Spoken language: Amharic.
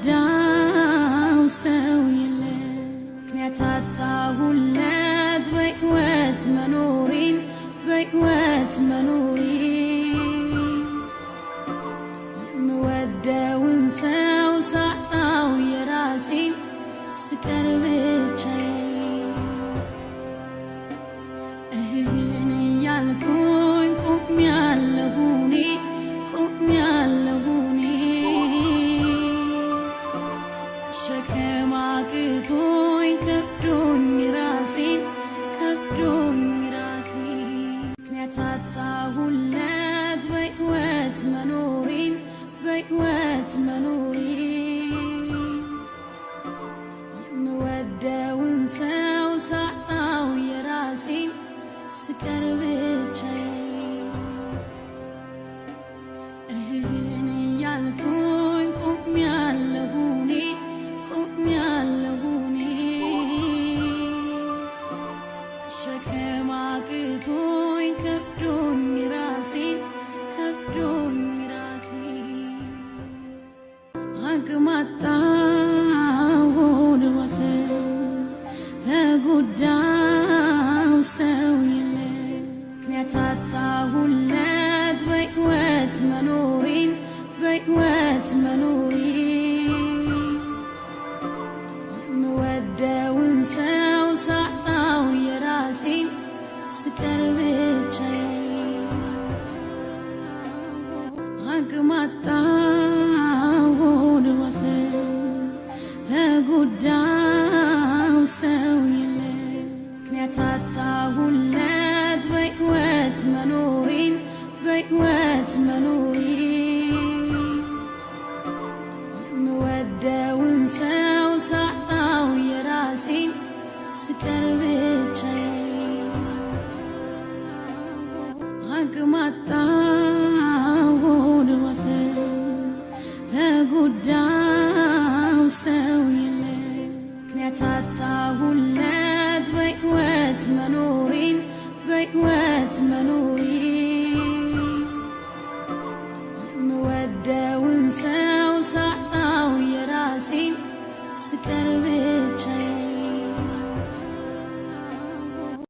ተጎዳው ሰው የለም ምክንያት አጣሁለት በሕይወት መኖሬን የምወደውን ሰው ሳጣው የራሴን ስቀር ብቻዬን እያልኩኝ ቆሜያለሁ እኔ ሸክም አቅቶኝ ከብዶኝ ራሴን ምክንያት አጣሁለት በሕይወት መኖሬን የምወደውን ሰው ሳጣው የራሴን ስቀር ብቻዬን እያልኩኝ ቆሜያለሁ እኔ ሸክም አቅቶኝ ከብዶኝ ራሴን አቅም አጣሁ ሆድ ባሰው ተጎዳው ሰው የለም ምክንያት አጣሁለት በሕይወት መኖሬን የምወደውን ሰው ሳጣው የራሴን ስቀር ብቻዬን አቅም አጣሁ ሆድ ባሰው ተጎዳው ሰው የለም ምክንያት አጣሁለት በሕይወት መኖሬን የምወደውን ሰው ሳጣው የራሴን ስቀር ብቻዬን አቅም አጣሁ ሆድ ባሰው ተጎዳው ሰው የለም ምክንያት አጣሁለት በሕይወት መኖሬን የምወደውን ሰው ሳጣው የራሴን ስቀር